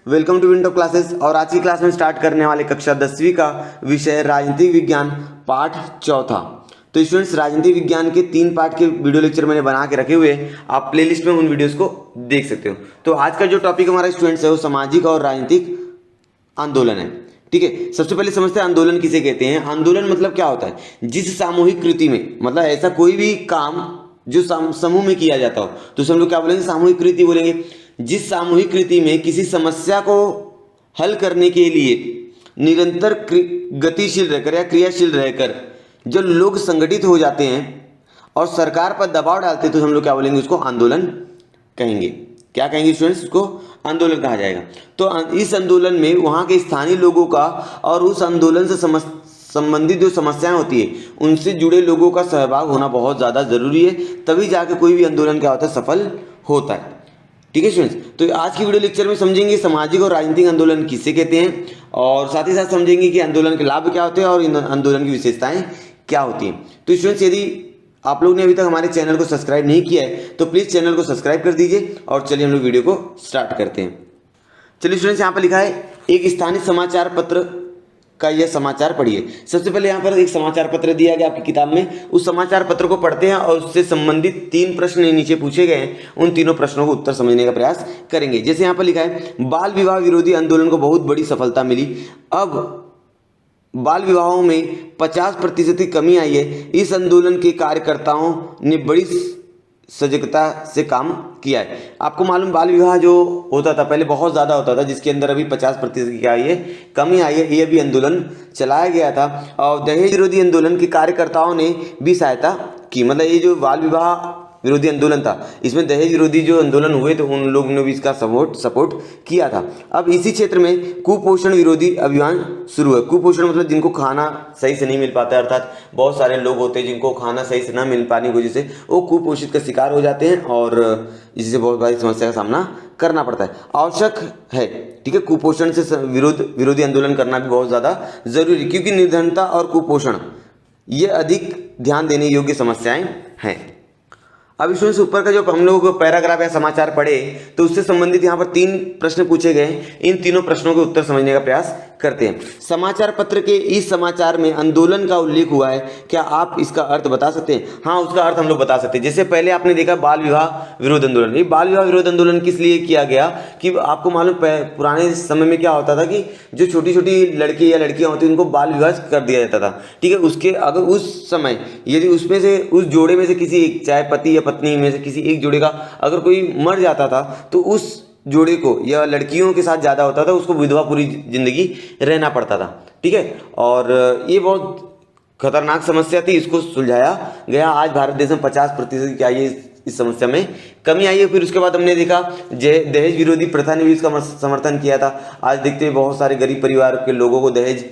Welcome to window classes. और आज की क्लास में स्टार्ट करने वाले कक्षा 10वीं का विषय राजनीतिक विज्ञान पाठ चौथा। तो स्टूडेंट्स, राजनीतिक विज्ञान के 3 पार्ट के वीडियो लेक्चर मैंने बना के रखे हुए हैं, आप प्लेलिस्ट में उन वीडियोस को देख सकते हो। तो आज का जो टॉपिक हमारा स्टूडेंट्स है वो सामाजिक और राजनीतिक आंदोलन है। ठीक है, सबसे पहले समझते हैं आंदोलन किसे कहते हैं। आंदोलन मतलब क्या होता है? जिस सामूहिक कृति में, मतलब ऐसा कोई भी काम जो समूह में किया जाता हो, तो हम लोग क्या बोलेंगे? सामूहिक कृति बोलेंगे। जिस सामूहिक कृति में किसी समस्या को हल करने के लिए निरंतर गतिशील रहकर या क्रियाशील रहकर जो लोग संगठित हो जाते हैं और सरकार पर दबाव डालते हैं, तो हम लोग क्या बोलेंगे? उसको आंदोलन कहेंगे। क्या कहेंगे स्टूडेंट्स? उसको आंदोलन कहा जाएगा। तो इस आंदोलन में वहाँ के स्थानीय लोगों का और उस आंदोलन से संबंधित जो समस्याएं होती है उनसे जुड़े लोगों का सहभाग होना बहुत ज़्यादा जरूरी है, तभी जाके कोई भी आंदोलन क्या होता है? सफल होता है। ठीक है स्टूडेंट्स, तो आज की वीडियो लेक्चर में समझेंगे सामाजिक और राजनीतिक आंदोलन किसे कहते हैं, और साथ ही साथ समझेंगे कि आंदोलन के लाभ क्या होते हैं और इन आंदोलन की विशेषताएं क्या होती हैं। तो स्टूडेंट्स, यदि आप लोग ने अभी तक हमारे चैनल को सब्सक्राइब नहीं किया है तो प्लीज़ चैनल को सब्सक्राइब कर दीजिए। और चलिए हम लोग वीडियो को स्टार्ट करते हैं। चलिए स्टूडेंट्स, यहाँ पर लिखा है एक स्थानीय समाचार पत्र का यह समाचार पढ़िए। सबसे पहले यहाँ पर एक समाचार पत्र दिया गया आपकी किताब में, उस समाचार पत्र को पढ़ते हैं और उससे संबंधित 3 प्रश्न नीचे पूछे गए हैं, उन तीनों प्रश्नों को उत्तर समझने का प्रयास करेंगे। जैसे यहाँ पर लिखा है बाल विवाह विरोधी आंदोलन को बहुत बड़ी सफलता मिली, अब बाल विवाहों में 50% की कमी आई है। इस आंदोलन के कार्यकर्ताओं ने बड़ी सजगता से काम किया है। आपको मालूम बाल विवाह जो होता था पहले बहुत ज़्यादा होता था, जिसके अंदर अभी 50% की क्या आई है? कमी आई है। ये भी आंदोलन चलाया गया था और दहेज विरोधी आंदोलन के कार्यकर्ताओं ने भी सहायता की। मतलब ये जो बाल विवाह विरोधी आंदोलन था, इसमें दहेज विरोधी जो आंदोलन हुए तो उन लोगों ने भी इसका सपोर्ट किया था। अब इसी क्षेत्र में कुपोषण विरोधी अभियान शुरू है। कुपोषण मतलब जिनको खाना सही से नहीं मिल पाता है, अर्थात बहुत सारे लोग होते हैं जिनको खाना सही से ना मिल पाने की वजह से वो कुपोषित का शिकार हो जाते हैं और इससे बहुत बड़ी समस्या का सामना करना पड़ता है। आवश्यक है, ठीक है, कुपोषण से विरोधी आंदोलन करना भी बहुत ज़्यादा जरूरी, क्योंकि निर्धनता और कुपोषण ये अधिक ध्यान देने योग्य समस्याएं हैं। अब स्टूडेंट्स, ऊपर का जो हम लोग पैराग्राफ या समाचार पढ़े तो उससे संबंधित यहाँ पर 3 प्रश्न पूछे गए। इन तीनों प्रश्नों के उत्तर समझने का प्रयास करते हैं। समाचार पत्र के इस समाचार में आंदोलन का उल्लेख हुआ है, क्या आप इसका अर्थ बता सकते हैं? हाँ, उसका अर्थ हम लोग बता सकते हैं। जैसे पहले आपने देखा बाल विवाह विरोध आंदोलन। ये बाल विवाह विरोध आंदोलन किस लिए किया गया कि आपको मालूम पुराने समय में क्या होता था कि जो छोटी छोटी लड़के या लड़कियां होती उनको बाल विवाह कर दिया जाता था। ठीक है, उसके अगर उस समय यदि उसमें से उस जोड़े में से किसी एक, चाहे पति या पत्नी में से किसी एक जोड़े का अगर कोई मर जाता था तो उस जोड़े को या लड़कियों के साथ ज़्यादा होता था, उसको विधवा पूरी जिंदगी रहना पड़ता था। ठीक है, और ये बहुत खतरनाक समस्या थी, इसको सुलझाया गया। आज भारत देश में 50% की आई है इस समस्या में कमी आई है। फिर उसके बाद हमने देखा दहेज विरोधी प्रथा ने भी इसका समर्थन किया था। आज देखते हैं बहुत सारे गरीब परिवार के लोगों को दहेज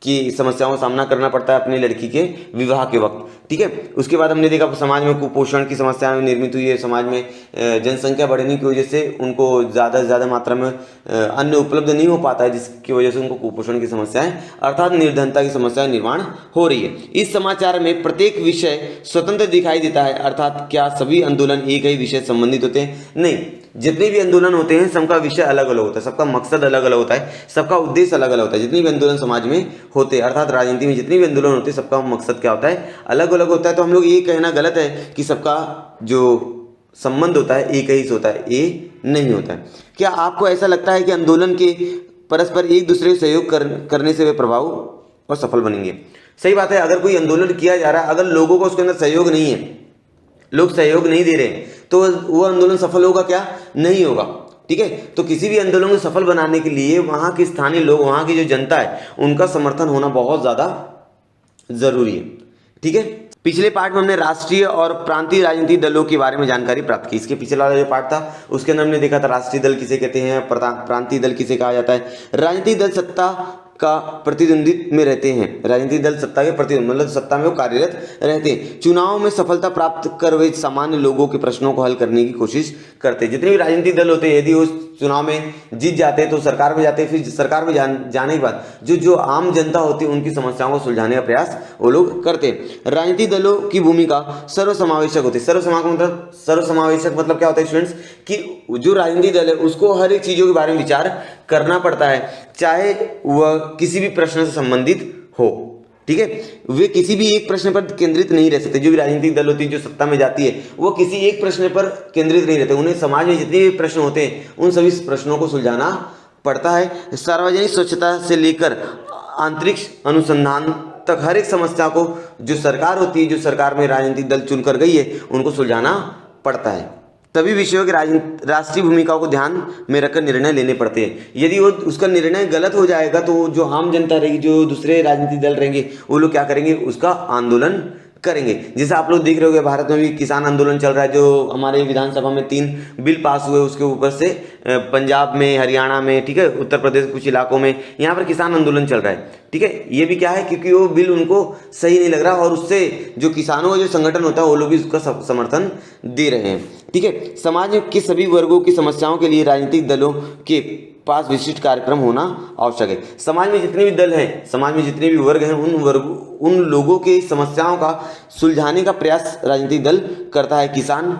की समस्याओं का सामना करना पड़ता है अपनी लड़की के विवाह के वक्त। ठीक है, उसके बाद हमने देखा समाज में कुपोषण की समस्याएं निर्मित हुई है। समाज में जनसंख्या बढ़ने की वजह से उनको ज़्यादा से ज़्यादा मात्रा में अन्न उपलब्ध नहीं हो पाता है, जिसकी वजह से उनको कुपोषण की समस्याएं अर्थात निर्धनता की समस्या निर्माण हो रही है। इस समाचार में प्रत्येक विषय स्वतंत्र दिखाई देता है, अर्थात क्या सभी आंदोलन एक ही विषय संबंधित होते हैं? नहीं, जितने भी आंदोलन होते हैं सबका विषय अलग अलग होता है, सबका मकसद अलग अलग होता है, सबका उद्देश्य अलग अलग होता है। जितने भी आंदोलन समाज में होते हैं, अर्थात राजनीति में जितने भी आंदोलन होते हैं, सबका मकसद क्या होता है? अलग अलग होता है। तो हम लोग ये कहना गलत है कि सबका जो संबंध होता है एक ही होता है, ये नहीं होता है। क्या आपको ऐसा लगता है कि आंदोलन के परस्पर एक दूसरे से सहयोग करने से वे प्रभाव और सफल बनेंगे? सही बात है, अगर कोई आंदोलन किया जा रहा है, अगर लोगों को उसके अंदर सहयोग नहीं है, लोग सहयोग नहीं दे रहे हैं, तो वो आंदोलन सफल होगा क्या? नहीं होगा। ठीक है, तो किसी भी आंदोलन को सफल बनाने के लिए वहाँ के स्थानीय लोग, वहाँ की जो जनता है, उनका समर्थन होना बहुत ज़्यादा जरूरी है। ठीक है, पिछले पार्ट में हमने राष्ट्रीय और प्रांतीय राजनीतिक दलों के बारे में जानकारी प्राप्त की। इसके पिछले वाला जो पार्ट था उसके अंदर हमने देखा था राष्ट्रीय दल किसे कहते हैं, प्रांतीय दल किसे कहा जाता है। राजनीतिक दल सत्ता का प्रतिद्वंदित्व में रहते हैं। राजनीतिक दल सत्ता के प्रतिद्वंद मतलब सत्ता में वो कार्यरत रहते हैं। चुनाव में सफलता प्राप्त कर वे सामान्य लोगों के प्रश्नों को हल करने की कोशिश करते हैं। जितने भी राजनीतिक दल होते हैं, यदि वो चुनाव में जीत जाते हैं तो सरकार में जाते हैं, फिर सरकार में जाने के बाद जो आम जनता होती है उनकी समस्याओं को सुलझाने का प्रयास वो लोग करते हैं। राजनीतिक दलों की भूमिका सर्वसमावेशक होती है। सर्वसमावेशक मतलब क्या होता है स्टूडेंट्स? कि जो राजनीतिक दल है उसको हर एक चीज़ों के बारे में विचार करना पड़ता है, चाहे वह किसी भी प्रश्न से संबंधित हो। ठीक है, वे किसी भी एक प्रश्न पर केंद्रित नहीं रह सकते। जो भी राजनीतिक दल होती है जो सत्ता में जाती है वो किसी एक प्रश्न पर केंद्रित नहीं रहते, उन्हें समाज में जितने भी प्रश्न होते हैं उन सभी प्रश्नों को सुलझाना पड़ता है। सार्वजनिक स्वच्छता से लेकर आंतरिक अनुसंधान तक हर एक समस्या को जो सरकार होती है, जो सरकार में राजनीतिक दल चुनकर गई है, उनको सुलझाना पड़ता है। तभी विषयों की राष्ट्रीय भूमिकाओं को ध्यान में रखकर निर्णय लेने पड़ते हैं। यदि वो उसका निर्णय गलत हो जाएगा तो जो आम जनता रहेगी, जो दूसरे राजनीतिक दल रहेंगे, वो लोग क्या करेंगे, उसका आंदोलन करेंगे। जैसे आप लोग देख रहे होंगे भारत में भी किसान आंदोलन चल रहा है, जो हमारे विधानसभा में 3 बिल पास हुए, उसके ऊपर से पंजाब में, हरियाणा में, ठीक है, उत्तर प्रदेश के कुछ इलाकों में यहाँ पर किसान आंदोलन चल रहा है। ठीक है, ये भी क्या है, क्योंकि वो बिल उनको सही नहीं लग रहा और उससे जो किसानों का जो संगठन होता है वो लोग भी उसका समर्थन दे रहे हैं। ठीक है, समाज के सभी वर्गों की समस्याओं के लिए राजनीतिक दलों के पास विशिष्ट कार्यक्रम होना आवश्यक है। समाज में जितने भी दल हैं, समाज में जितने भी वर्ग हैं, उन लोगों के समस्याओं का सुलझाने का प्रयास राजनीतिक दल करता है। किसान,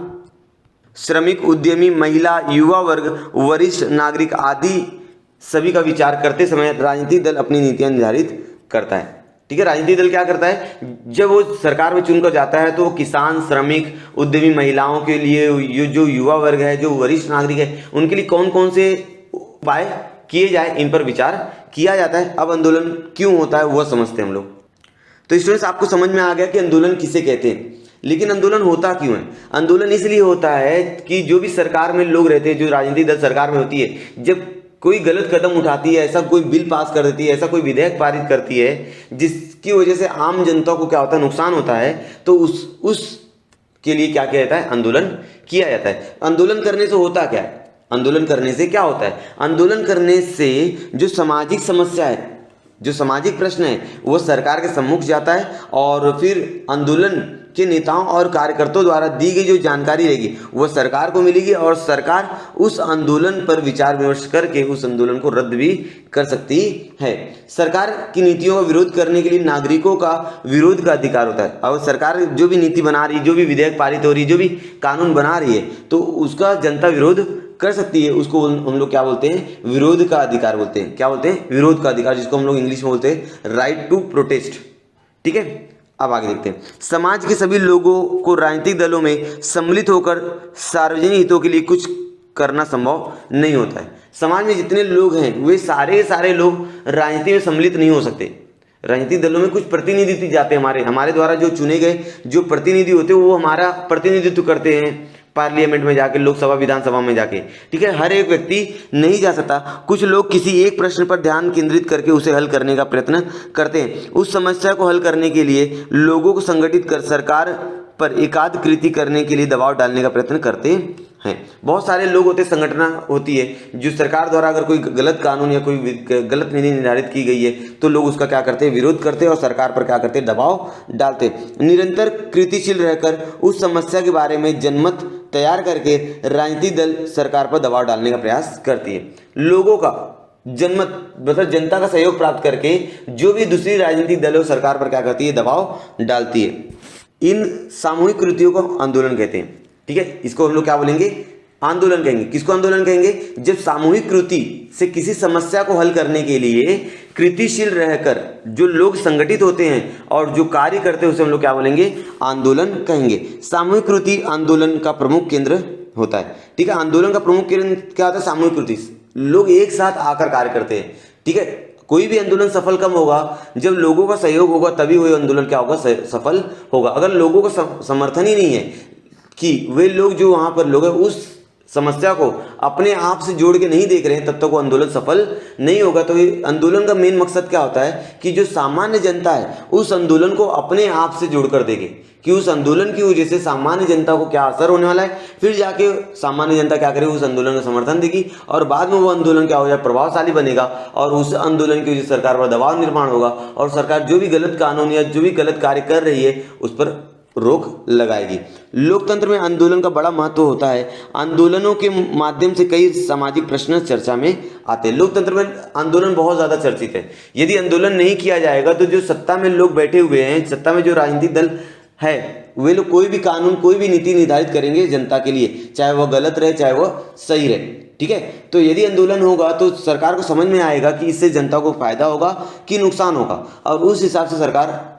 श्रमिक, उद्यमी, महिला, युवा वर्ग, वरिष्ठ नागरिक आदि सभी का विचार करते समय राजनीतिक दल अपनी नीतियां निर्धारित करता है। ठीक है, राजनीतिक दल क्या करता है, जब वो सरकार में चुनकर जाता है तो वो किसान, श्रमिक, उद्यमी, महिलाओं के लिए, ये जो युवा वर्ग है, जो वरिष्ठ नागरिक है, उनके लिए कौन कौन से उपाय किए जाए, इन पर विचार किया जाता है। अब आंदोलन क्यों होता है वह समझते हैं हम लोग। तो स्टूडेंट्स, आपको समझ में आ गया कि आंदोलन किसे कहते हैं, लेकिन आंदोलन होता क्यों है। आंदोलन इसलिए होता है कि जो भी सरकार में लोग रहते हैं, जो राजनीतिक दल सरकार में होती है, जब कोई गलत कदम उठाती है, ऐसा कोई बिल पास कर देती है, ऐसा कोई विधेयक पारित करती है जिसकी वजह से आम जनता को क्या होता है, नुकसान होता है, तो उस के लिए क्या किया जाता है, आंदोलन किया जाता है। आंदोलन करने से होता क्या है, आंदोलन करने से क्या होता है, आंदोलन करने से जो सामाजिक समस्या है, जो सामाजिक प्रश्न है, वो सरकार के सम्मुख जाता है और फिर आंदोलन के नेताओं और कार्यकर्ताओं द्वारा दी गई जो जानकारी रहेगी वह सरकार को मिलेगी और सरकार उस आंदोलन पर विचार विमर्श करके उस आंदोलन को रद्द भी कर सकती है। सरकार की नीतियों का विरोध करने के लिए नागरिकों का विरोध का अधिकार होता है। और सरकार जो भी नीति बना रही, जो भी विधेयक पारित हो रही, जो भी कानून बना रही है, तो उसका जनता विरोध कर सकती है। उसको हम लोग क्या बोलते हैं, विरोध का अधिकार बोलते हैं। क्या बोलते हैं, विरोध का अधिकार, जिसको हम लोग इंग्लिश में बोलते हैं राइट टू प्रोटेस्ट। ठीक है, अब आगे देखते हैं। समाज के सभी लोगों को राजनीतिक दलों में सम्मिलित होकर सार्वजनिक हितों के लिए कुछ करना संभव नहीं होता है। समाज में जितने लोग हैं वे सारे लोग राजनीति में सम्मिलित नहीं हो सकते। राजनीतिक दलों में कुछ प्रतिनिधि जाते हैं, हमारे द्वारा जो चुने गए जो प्रतिनिधि होते हैं वो हमारा प्रतिनिधित्व करते हैं पार्लियामेंट में जाके, लोकसभा, विधानसभा में जाके। ठीक है, हर एक व्यक्ति नहीं जा सकता। कुछ लोग किसी एक प्रश्न पर ध्यान केंद्रित करके उसे हल करने का प्रयत्न करते हैं। उस समस्या को हल करने के लिए लोगों को संगठित कर सरकार पर एकाधिकृति करने के लिए दबाव डालने का प्रयत्न करते हैं। बहुत सारे लोग होते, संगठन होती है जो सरकार द्वारा अगर कोई गलत कानून या कोई गलत नीति निर्धारित की गई है तो लोग उसका क्या करते हैं, विरोध करते हैं और सरकार पर क्या करते हैं, दबाव डालते हैं। निरंतर कृतिशील रहकर उस समस्या के बारे में जनमत तैयार करके राजनीतिक दल सरकार पर दबाव डालने का प्रयास करती है। लोगों का जनमत मतलब जनता का सहयोग प्राप्त करके जो भी दूसरी राजनीतिक दल सरकार पर क्या करती है, दबाव डालती है। इन सामूहिक कृतियों को आंदोलन कहते हैं। ठीक है, इसको हम लोग क्या बोलेंगे, आंदोलन कहेंगे। किसको आंदोलन कहेंगे, जब सामूहिक कृति से किसी समस्या को हल करने के लिए कृतिशील रहकर जो लोग संगठित होते हैं और जो कार्य करते हैं उसे हम लोग क्या बोलेंगे, आंदोलन कहेंगे। सामूहिक कृति आंदोलन का प्रमुख केंद्र होता है। ठीक है, आंदोलन का प्रमुख केंद्र क्या होता है, सामूहिक कृति। लोग एक साथ आकर कार्य करते हैं। ठीक है, कोई भी आंदोलन सफल कब होगा, जब लोगों का सहयोग होगा, तभी वही आंदोलन क्या होगा, सफल होगा। अगर लोगों का समर्थन ही नहीं है कि वे लोग जो वहां पर लोग हैं उस समस्या को अपने आप से जोड़ के नहीं देख रहे हैं, तब तक वो आंदोलन सफल नहीं होगा। तो ये आंदोलन का मेन मकसद क्या होता है कि जो सामान्य जनता है उस आंदोलन को अपने आप से जोड़कर देखे कि उस आंदोलन की वजह से सामान्य जनता को क्या असर होने वाला है। फिर जाके सामान्य जनता क्या करेगी, उस आंदोलन का समर्थन देगी और बाद में वो आंदोलन क्या हो जाए, प्रभावशाली बनेगा और उस आंदोलन की वजह से सरकार पर दबाव निर्माण होगा और सरकार जो भी गलत कानून या जो भी गलत कार्य कर रही है उस पर रोक लगाएगी। लोकतंत्र में आंदोलन का बड़ा महत्व होता है। आंदोलनों के माध्यम से कई सामाजिक प्रश्न चर्चा में आते हैं। लोकतंत्र में आंदोलन बहुत ज़्यादा चर्चित है। यदि आंदोलन नहीं किया जाएगा तो जो सत्ता में लोग बैठे हुए हैं, सत्ता में जो राजनीतिक दल है वे लोग कोई भी कानून, कोई भी नीति निर्धारित करेंगे जनता के लिए, चाहे वह गलत रहे चाहे वह सही रहे। ठीक है, तो यदि आंदोलन होगा तो सरकार को समझ में आएगा कि इससे जनता को फायदा होगा कि नुकसान होगा, और उस हिसाब से सरकार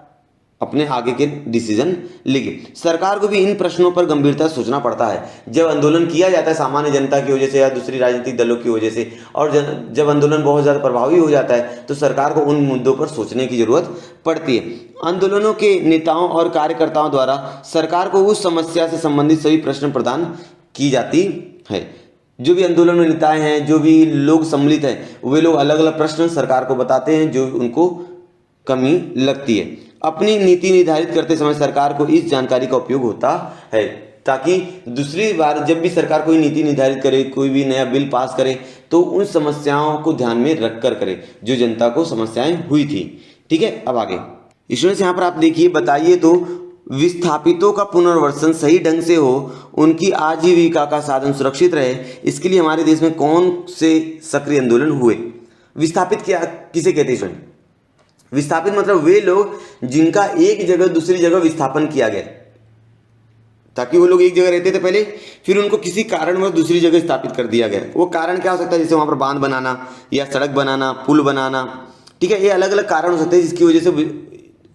अपने आगे के डिसीजन लेगी। सरकार को भी इन प्रश्नों पर गंभीरता से सोचना पड़ता है। जब आंदोलन किया जाता है सामान्य जनता की वजह से या दूसरी राजनीतिक दलों की वजह से, और जब आंदोलन बहुत ज़्यादा प्रभावी हो जाता है तो सरकार को उन मुद्दों पर सोचने की जरूरत पड़ती है। आंदोलनों के नेताओं और कार्यकर्ताओं द्वारा सरकार को उस समस्या से संबंधित सभी प्रश्न प्रदान की जाती है। जो भी आंदोलन में नेताएं हैं, जो भी लोग सम्मिलित हैं, वे लोग अलग अलग प्रश्न सरकार को बताते हैं जो उनको कमी लगती है। अपनी नीति निर्धारित करते समय सरकार को इस जानकारी का उपयोग होता है, ताकि दूसरी बार जब भी सरकार कोई नीति निर्धारित करे, कोई भी नया बिल पास करे, तो उन समस्याओं को ध्यान में रखकर करे जो जनता को समस्याएं हुई थी। ठीक है, अब आगे स्टूडेंट्स यहाँ पर आप देखिए, बताइए तो विस्थापितों का पुनर्वसन सही ढंग से हो, उनकी आजीविका का साधन सुरक्षित रहे, इसके लिए हमारे देश में कौन से सक्रिय आंदोलन हुए। विस्थापित क्या किसे कहते हैं स्टूडेंट? विस्थापित मतलब वे लोग जिनका एक जगह दूसरी जगह विस्थापन किया गया, ताकि वो लोग एक जगह रहते थे पहले, फिर उनको किसी कारणवश दूसरी जगह स्थापित कर दिया गया। वो कारण क्या हो सकता है? जैसे वहां पर बांध बनाना या सड़क बनाना, पुल बनाना। ठीक है, ये अलग अलग कारण हो सकते हैं जिसकी वजह से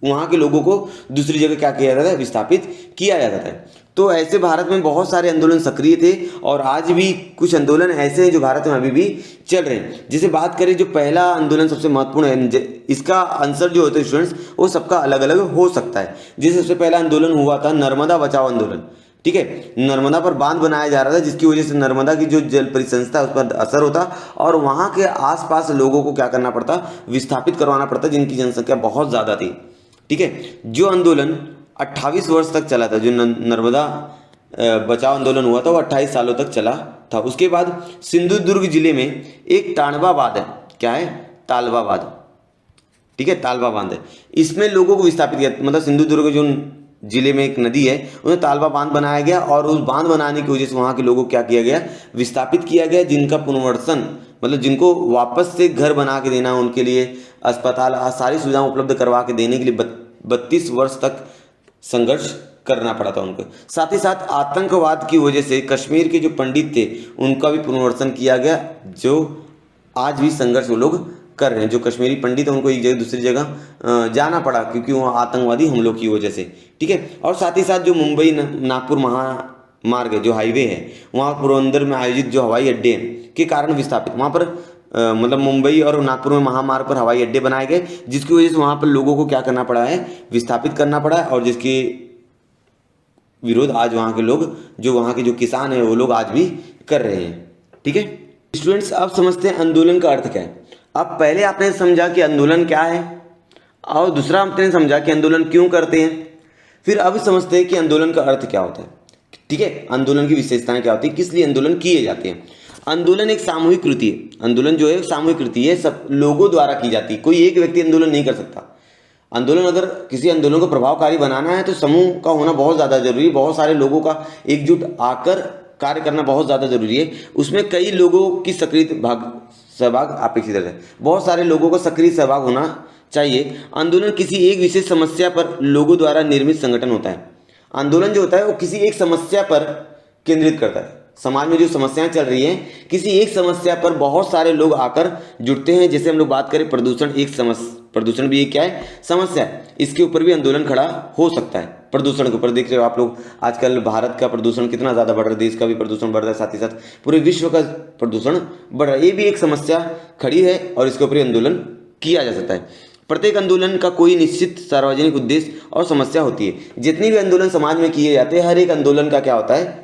वहां के लोगों को दूसरी जगह क्या किया जाता है? विस्थापित किया जाता है। तो ऐसे भारत में बहुत सारे आंदोलन सक्रिय थे, और आज भी कुछ आंदोलन ऐसे हैं जो भारत में अभी भी चल रहे हैं। जैसे बात करें जो पहला आंदोलन सबसे महत्वपूर्ण है, इसका आंसर जो होता है स्टूडेंट्स वो सबका अलग अलग हो सकता है। जैसे सबसे पहला आंदोलन हुआ था नर्मदा बचाओ आंदोलन। ठीक है, नर्मदा पर बांध बनाया जा रहा था जिसकी वजह से नर्मदा की जो जल परिसंस्था है उस पर असर होता, और वहां के आसपास लोगों को क्या करना पड़ता? विस्थापित करवाना पड़ता, जिनकी जनसंख्या बहुत ज्यादा थी। ठीक है, जो आंदोलन 28 वर्ष तक चला था, जो नर्मदा बचाओ आंदोलन हुआ था वो 28 सालों तक चला था। उसके बाद सिंधुदुर्ग जिले में एक तालबा बांध है। क्या है? तालबा बांध। ठीक है, तालबा बांध है, इसमें लोगों को विस्थापित किया। मतलब सिंधुदुर्ग जो जिले में एक नदी है, उन्हें तालबा बांध बनाया गया, और उस बांध बनाने की वजह से वहां के लोगों को क्या किया गया? विस्थापित किया गया, जिनका पुनर्वसन मतलब जिनको वापस से घर बना के देना, उनके लिए अस्पताल सारी सुविधाएं उपलब्ध करवा के देने के लिए 32 वर्ष तक संघर्ष करना पड़ा था उनको। साथ ही साथ आतंकवाद की वजह से कश्मीर के जो पंडित थे उनका भी पुनर्वसन किया गया, जो आज भी संघर्ष वो लोग कर रहे हैं। जो कश्मीरी पंडित है उनको एक जगह दूसरी जगह जाना पड़ा क्योंकि वहाँ आतंकवादी हमलों की वजह से। ठीक है, और साथ ही साथ जो मुंबई नागपुर महामार्ग है, जो हाईवे है, वहाँ पोरबंदर में आयोजित जो हवाई अड्डे के कारण विस्थापित, वहाँ पर मतलब मुंबई और नागपुर में महामार्ग पर हवाई अड्डे बनाए गए, जिसकी वजह से वहाँ पर लोगों को क्या करना पड़ा है? विस्थापित करना पड़ा है, और जिसके विरोध आज वहाँ के लोग, जो वहाँ के जो किसान हैं वो लोग आज भी कर रहे हैं। ठीक है स्टूडेंट्स, अब समझते हैं आंदोलन का अर्थ क्या है। अब पहले आपने समझा कि आंदोलन क्या है, और दूसरा आपने समझा कि आंदोलन क्यों करते हैं, फिर अब समझते हैं कि आंदोलन का अर्थ क्या होता है। ठीक है, आंदोलन की विशेषताएं क्या होती है, किस लिए आंदोलन किए जाते हैं। आंदोलन एक सामूहिक कृति है। आंदोलन जो है सामूहिक कृति है, सब लोगों द्वारा की जाती है, कोई एक व्यक्ति आंदोलन नहीं कर सकता। आंदोलन, अगर किसी आंदोलन को प्रभावकारी बनाना है तो समूह का होना बहुत ज़्यादा जरूरी है, बहुत सारे लोगों का एकजुट आकर कार्य करना बहुत ज़्यादा जरूरी है। उसमें कई लोगों की सक्रिय सहभाग अपेक्षित है, बहुत सारे लोगों का सक्रिय सहभाग होना चाहिए। आंदोलन किसी एक विशेष समस्या पर लोगों द्वारा निर्मित संगठन होता है। आंदोलन जो होता है वो किसी एक समस्या पर केंद्रित करता है। समाज में जो समस्याएं चल रही हैं, किसी एक समस्या पर बहुत सारे लोग आकर जुटते हैं। जैसे हम लोग बात करें प्रदूषण, एक समस्या, प्रदूषण भी एक क्या है? समस्या है। इसके ऊपर भी आंदोलन खड़ा हो सकता है। प्रदूषण के ऊपर देख रहे हो आप लोग, आजकल भारत का प्रदूषण कितना ज़्यादा बढ़ रहा है, देश का भी प्रदूषण बढ़ रहा है, साथ ही साथ पूरे विश्व का प्रदूषण बढ़ रहा है। ये भी एक समस्या खड़ी है और इसके ऊपर आंदोलन किया जा सकता है। प्रत्येक आंदोलन का कोई निश्चित सार्वजनिक उद्देश्य और समस्या होती है। जितने भी आंदोलन समाज में किए जाते हैं, हर एक आंदोलन का क्या होता है?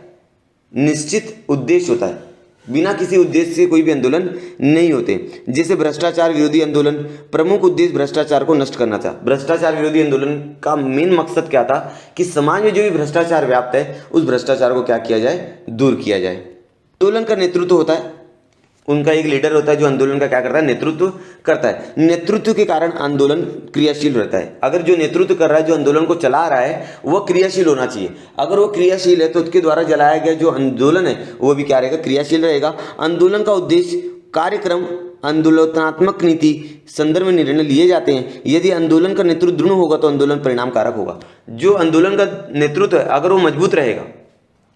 निश्चित उद्देश्य होता है। बिना किसी उद्देश्य से कोई भी आंदोलन नहीं होते। जैसे भ्रष्टाचार विरोधी आंदोलन, प्रमुख उद्देश्य भ्रष्टाचार को नष्ट करना था। भ्रष्टाचार विरोधी आंदोलन का मेन मकसद क्या था? कि समाज में जो भी भ्रष्टाचार व्याप्त है उस भ्रष्टाचार को क्या किया जाए? दूर किया जाए। आंदोलन का नेतृत्व होता है, उनका एक लीडर होता है जो आंदोलन का क्या करता है? नेतृत्व करता है। नेतृत्व के कारण आंदोलन क्रियाशील रहता है। अगर जो नेतृत्व कर रहा है, जो आंदोलन को चला रहा है, वह क्रियाशील होना चाहिए। अगर वो क्रियाशील है तो उसके द्वारा चलाया गया जो आंदोलन है वो भी क्या रहेगा? क्रियाशील रहेगा। आंदोलन का उद्देश्य कार्यक्रम आंदोलनात्मक नीति संदर्भ में निर्णय लिए जाते हैं। यदि आंदोलन का नेतृत्व दृढ़ होगा तो आंदोलन परिणाम कारक होगा। जो आंदोलन का नेतृत्व है अगर वो मजबूत रहेगा,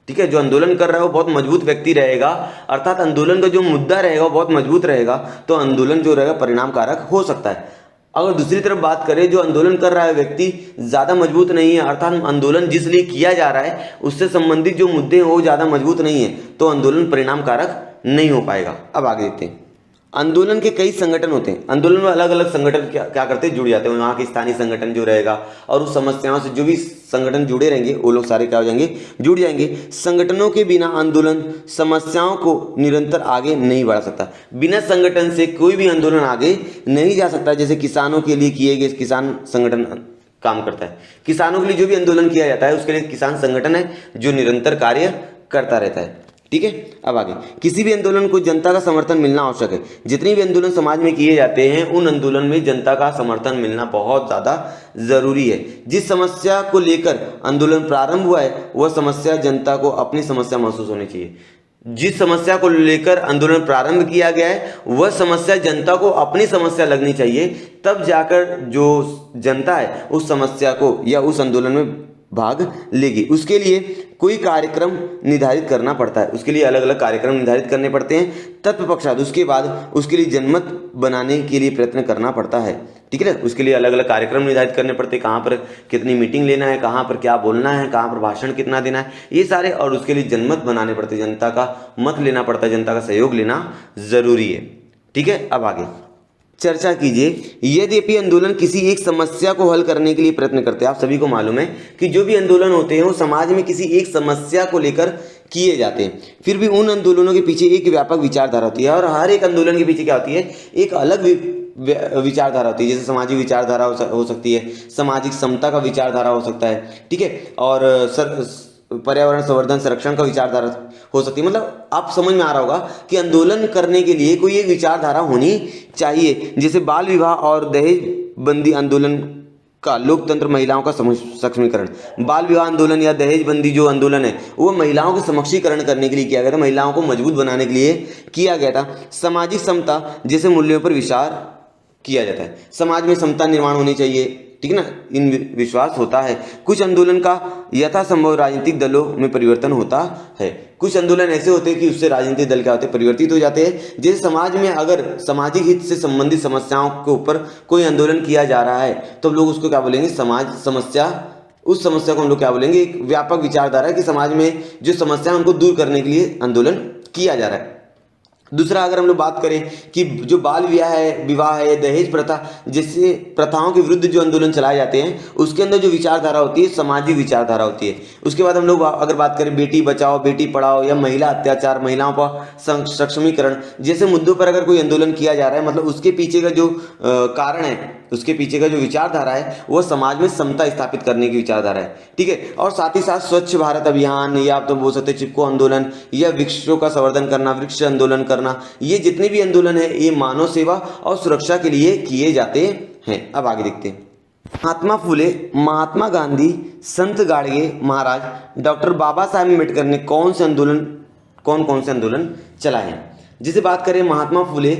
ठीक है, जो आंदोलन कर रहा है वो बहुत मजबूत व्यक्ति रहेगा, अर्थात आंदोलन का जो मुद्दा रहेगा वो बहुत मजबूत रहेगा, तो आंदोलन जो रहेगा परिणाम कारक हो सकता है। अगर दूसरी तरफ बात करें, जो आंदोलन कर रहा है व्यक्ति ज़्यादा मजबूत नहीं है, अर्थात आंदोलन जिस लिए किया जा रहा है उससे संबंधित जो मुद्दे हैं वो ज़्यादा मजबूत नहीं है, तो आंदोलन परिणाम कारक नहीं हो पाएगा। अब आगे देखते हैं। आंदोलन के कई संगठन होते हैं। आंदोलन में अलग अलग संगठन क्या करते हैं, जुड़ जाते हैं। वहाँ के स्थानीय संगठन जो रहेगा और उस समस्याओं से जो भी संगठन जुड़े रहेंगे वो लोग सारे क्या हो जाएंगे, जुड़ जाएंगे। संगठनों के बिना आंदोलन समस्याओं को निरंतर आगे नहीं बढ़ा सकता। बिना संगठन से कोई भी आंदोलन आगे नहीं जा सकता। जैसे किसानों के लिए किए गए किसान संगठन काम करता है, किसानों के लिए जो भी आंदोलन किया जाता है उसके लिए किसान संगठन है जो निरंतर कार्य करता रहता है, ठीक है। अब आगे, किसी भी आंदोलन को जनता का समर्थन मिलना आवश्यक है। जितने भी आंदोलन समाज में किए जाते हैं उन आंदोलन में जनता का समर्थन मिलना बहुत ज़्यादा जरूरी है। जिस समस्या को लेकर आंदोलन प्रारंभ हुआ है वह समस्या जनता को अपनी समस्या महसूस होनी चाहिए। जिस समस्या को लेकर आंदोलन प्रारंभ किया गया है वह समस्या जनता को अपनी समस्या लगनी चाहिए, तब जाकर जो जनता है उस समस्या को या उस आंदोलन में भाग लेगी। उसके लिए कोई कार्यक्रम निर्धारित करना पड़ता है, उसके लिए अलग अलग कार्यक्रम निर्धारित करने पड़ते हैं। तत्पश्चात उसके बाद उसके लिए जनमत बनाने के लिए प्रयत्न करना पड़ता है, ठीक है। उसके लिए अलग अलग कार्यक्रम निर्धारित करने पड़ते हैं, कहाँ पर कितनी मीटिंग लेना है, कहाँ पर क्या बोलना है, कहाँ पर भाषण कितना देना है, ये सारे, और उसके लिए जनमत बनाने पड़ते हैं, जनता का मत लेना पड़ता है, जनता का सहयोग लेना जरूरी है, ठीक है। अब आगे चर्चा कीजिए। यद्यपि आंदोलन किसी एक समस्या को हल करने के लिए प्रयत्न करते हैं, आप सभी को मालूम है कि जो भी आंदोलन होते हैं वो समाज में किसी एक समस्या को लेकर किए जाते हैं, फिर भी उन आंदोलनों के पीछे एक व्यापक विचारधारा होती है और हर एक आंदोलन के पीछे क्या होती है, एक अलग विचारधारा होती है। जैसे सामाजिक विचारधारा हो सकती है, सामाजिक समता का विचारधारा हो सकता है, ठीक है, और पर्यावरण संवर्धन संरक्षण का विचारधारा हो सकती है। मतलब आप समझ में आ रहा होगा कि आंदोलन करने के लिए कोई एक विचारधारा होनी चाहिए। जैसे बाल विवाह और दहेज बंदी आंदोलन का लोकतंत्र महिलाओं का सक्षमीकरण, बाल विवाह आंदोलन या दहेज बंदी जो आंदोलन है वो महिलाओं के सक्षमीकरण करने के लिए किया गया था, महिलाओं को मजबूत बनाने के लिए किया गया था। सामाजिक समता जैसे मूल्यों पर विचार किया जाता है, समाज में समता निर्माण होनी चाहिए, ठीक है ना, इन विश्वास होता है। कुछ आंदोलन का यथासंभव राजनीतिक दलों में परिवर्तन होता है। कुछ आंदोलन ऐसे होते हैं कि उससे राजनीतिक दल क्या होते हैं, परिवर्तित हो जाते हैं। जैसे समाज में अगर सामाजिक हित से संबंधित समस्याओं के ऊपर कोई आंदोलन किया जा रहा है तो लोग उसको क्या बोलेंगे, समाज समस्या, उस समस्या को हम लोग क्या बोलेंगे, एक व्यापक विचारधारा है कि समाज में जो समस्या है उनको दूर करने के लिए आंदोलन किया जा रहा है। दूसरा, अगर हम लोग बात करें कि जो बाल विवाह है, दहेज प्रथा जैसे प्रथाओं के विरुद्ध जो आंदोलन चलाए जाते हैं उसके अंदर जो विचारधारा होती है सामाजिक विचारधारा होती है। उसके बाद हम लोग अगर बात करें बेटी बचाओ बेटी पढ़ाओ या महिला अत्याचार, महिलाओं पर सक्षमीकरण जैसे मुद्दों पर अगर कोई आंदोलन किया जा रहा है, मतलब उसके पीछे का जो कारण है, उसके पीछे का जो विचारधारा है वो समाज में समता स्थापित करने की विचारधारा है, ठीक है। और साथ ही साथ स्वच्छ भारत अभियान या आप तो बोल सकते चिपको आंदोलन या वृक्षों का संवर्धन करना, वृक्ष आंदोलन करना, ये जितने भी आंदोलन है ये मानव सेवा और सुरक्षा के लिए किए जाते हैं। अब आगे देखते हैं। महात्मा फुले, महात्मा गांधी, संत गाडगे महाराज, डॉक्टर बाबा साहेब अम्बेडकर ने कौन कौन से आंदोलन चलाए हैं। जैसे बात करें महात्मा फुले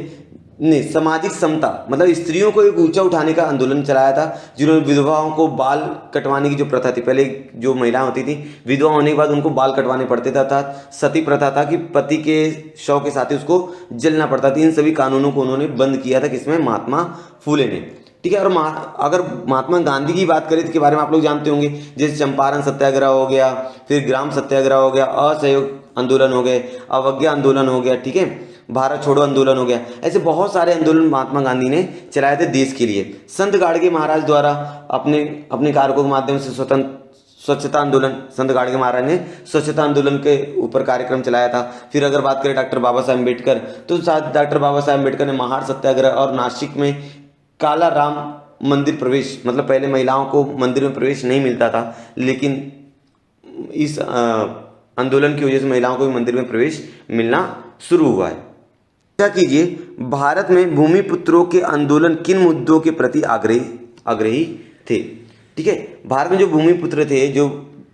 ने सामाजिक समता मतलब स्त्रियों को एक ऊंचा उठाने का आंदोलन चलाया था, जिन्होंने विधवाओं को बाल कटवाने की जो प्रथा थी, पहले जो महिलाएं होती थी विधवा होने के बाद उनको बाल कटवाने पड़ते थे, अर्थात सती प्रथा था कि पति के शव के साथ ही उसको जलना पड़ता था। इन सभी कानूनों को उन्होंने बंद किया था, किसमें, महात्मा फुले ने, ठीक है। और अगर महात्मा गांधी की बात करें तो के बारे में आप लोग जानते होंगे, जैसे चंपारण सत्याग्रह हो गया, फिर ग्राम सत्याग्रह हो गया, असहयोग आंदोलन हो गए, अवज्ञा आंदोलन हो गया, ठीक है, भारत छोड़ो आंदोलन हो गया। ऐसे बहुत सारे आंदोलन महात्मा गांधी ने चलाए थे देश के लिए। संत गाडगे महाराज द्वारा अपने कारकों के माध्यम से स्वच्छता आंदोलन, संत गाडगे महाराज ने स्वच्छता आंदोलन के ऊपर कार्यक्रम चलाया था। फिर अगर बात करें डॉक्टर बाबा साहेब अम्बेडकर, तो डॉक्टर बाबा साहेब अम्बेडकर ने महार सत्याग्रह और नासिक में काला राम मंदिर प्रवेश, मतलब पहले महिलाओं को मंदिर में प्रवेश नहीं मिलता था, लेकिन इस आंदोलन की वजह से महिलाओं को भी मंदिर में प्रवेश मिलना शुरू हुआ है। क्या कीजिए, भारत में भूमिपुत्रों के आंदोलन किन मुद्दों के प्रति आग्रही थे, ठीक है। भारत में जो भूमिपुत्र थे, जो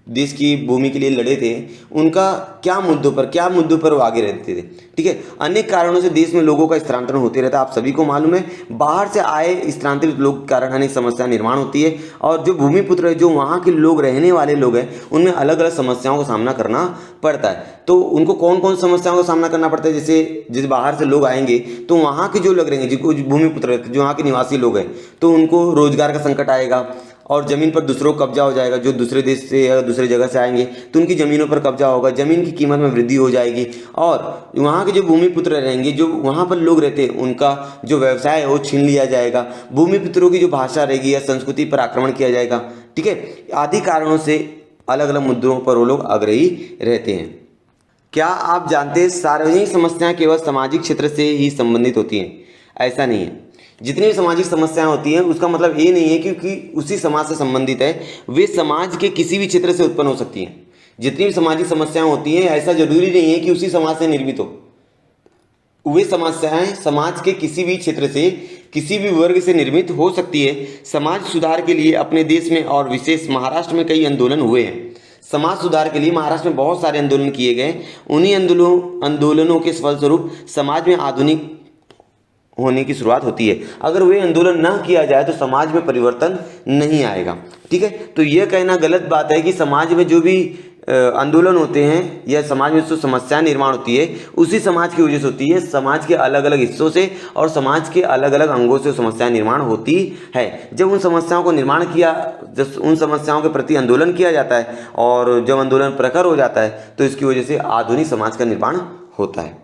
देश की भूमि के लिए लड़े थे, उनका क्या मुद्दों पर वो आगे रहते थे। ठीक है, अनेक कारणों से देश में लोगों का स्थानांतरण होते रहता है, आप सभी को मालूम है। बाहर से आए स्थानांतरित लोग के कारण अनेक समस्या निर्माण होती है, और जो भूमिपुत्र है, जो वहाँ के लोग, रहने वाले लोग हैं, उनमें अलग अलग समस्याओं का सामना करना पड़ता है। तो उनको कौन कौन समस्याओं का सामना करना पड़ता है, जैसे बाहर से लोग आएंगे तो वहाँ के जो लोग रहेंगे, जिनको भूमिपुत्र जो वहाँ के निवासी लोग हैं, तो उनको रोजगार का संकट आएगा, और ज़मीन पर दूसरों को कब्जा हो जाएगा। जो दूसरे देश से या दूसरे जगह से आएंगे तो उनकी ज़मीनों पर कब्जा होगा, ज़मीन की कीमत में वृद्धि हो जाएगी, और वहाँ के जो भूमिपुत्र रहेंगे, जो वहाँ पर लोग रहते हैं, उनका जो व्यवसाय है वो छीन लिया जाएगा। भूमिपुत्रों की जो भाषा रहेगी या संस्कृति पर आक्रमण किया जाएगा। ठीक है, आदि कारणों से अलग अलग मुद्दों पर वो लोग आग्रही रहते हैं। क्या आप जानते हैं सार्वजनिक समस्याएं केवल सामाजिक क्षेत्र से ही संबंधित होती हैं? ऐसा नहीं है। जितनी भी सामाजिक समस्याएं होती हैं उसका मतलब ये नहीं है क्योंकि उसी समाज से संबंधित है, वे समाज के किसी भी क्षेत्र से उत्पन्न हो सकती हैं। जितनी भी सामाजिक समस्याएं होती हैं ऐसा जरूरी नहीं है कि उसी समाज से निर्मित हो। वे समस्याएं समाज के किसी भी क्षेत्र से, किसी भी वर्ग से निर्मित हो सकती है। समाज सुधार के लिए अपने देश में और विशेष महाराष्ट्र में कई आंदोलन हुए हैं। समाज सुधार के लिए महाराष्ट्र में बहुत सारे आंदोलन किए गए। उन्हीं आंदोलनों के फलस्वरूप समाज में आधुनिक होने की शुरुआत होती है। अगर वे आंदोलन ना किया जाए तो समाज में परिवर्तन नहीं आएगा। ठीक है, तो यह कहना गलत बात है कि समाज में जो भी आंदोलन होते हैं या समाज में जो समस्या निर्माण होती है उसी समाज की वजह से होती है। समाज के अलग अलग हिस्सों से और समाज के अलग अलग अंगों से समस्या निर्माण होती है। जब उन समस्याओं को निर्माण किया, जब उन समस्याओं के प्रति आंदोलन किया जाता है और जब आंदोलन प्रखर हो जाता है तो इसकी वजह से आधुनिक समाज का निर्माण होता है।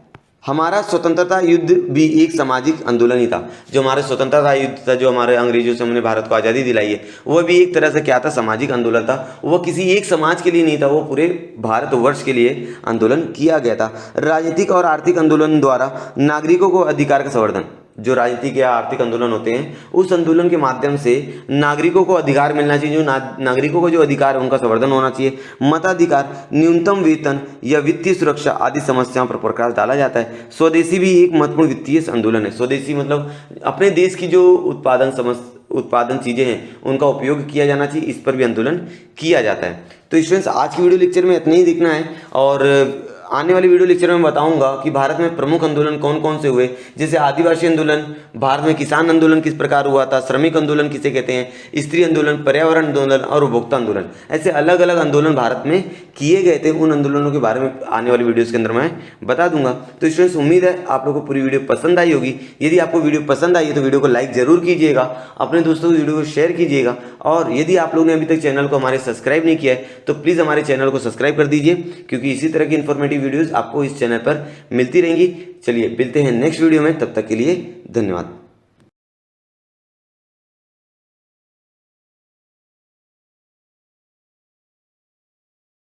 हमारा स्वतंत्रता युद्ध भी एक सामाजिक आंदोलन ही था। जो हमारा स्वतंत्रता युद्ध था, जो हमारे अंग्रेजों से हमने भारत को आज़ादी दिलाई है, वह भी एक तरह से क्या था, सामाजिक आंदोलन था। वह किसी एक समाज के लिए नहीं था, वो पूरे भारतवर्ष के लिए आंदोलन किया गया था। राजनीतिक और आर्थिक आंदोलन द्वारा नागरिकों को अधिकार का संवर्धन, जो राजनीतिक या आर्थिक आंदोलन होते हैं उस आंदोलन के माध्यम से नागरिकों को अधिकार मिलना चाहिए। जो नागरिकों को जो अधिकार है उनका संवर्धन होना चाहिए। मताधिकार, न्यूनतम वेतन या वित्तीय सुरक्षा आदि समस्याओं पर प्रकाश डाला जाता है। स्वदेशी भी एक महत्वपूर्ण वित्तीय आंदोलन है। स्वदेशी मतलब अपने देश की जो उत्पादन चीज़ें हैं उनका उपयोग किया जाना चाहिए, इस पर भी आंदोलन किया जाता है। तो स्टूडेंट्स, आज की वीडियो लेक्चर में इतना ही देखना है, और आने वाली वीडियो लेक्चर में बताऊंगा कि भारत में प्रमुख आंदोलन कौन कौन से हुए। जैसे आदिवासी आंदोलन, भारत में किसान आंदोलन किस प्रकार हुआ था, श्रमिक आंदोलन किसे कहते हैं, स्त्री आंदोलन, पर्यावरण आंदोलन और उपभोक्ता आंदोलन, ऐसे अलग अलग आंदोलन भारत में किए गए थे। उन आंदोलनों के बारे में आने वाली वीडियोज़ के अंदर मैं बता दूंगा। तो स्टूडेंट्स, उम्मीद है आप लोगों को पूरी वीडियो पसंद आई होगी। यदि आपको वीडियो पसंद आई है तो वीडियो को लाइक जरूर कीजिएगा, अपने दोस्तों को वीडियो को शेयर कीजिएगा, और यदि आप लोगों ने अभी तक चैनल को हमारे सब्सक्राइब नहीं किया है तो प्लीज़ हमारे चैनल को सब्सक्राइब कर दीजिए, क्योंकि इसी तरह की इन्फॉर्मेटिव वीडियोज़ आपको इस चैनल पर मिलती रहेंगी। चलिए मिलते हैं नेक्स्ट वीडियो में, तब तक के लिए धन्यवाद।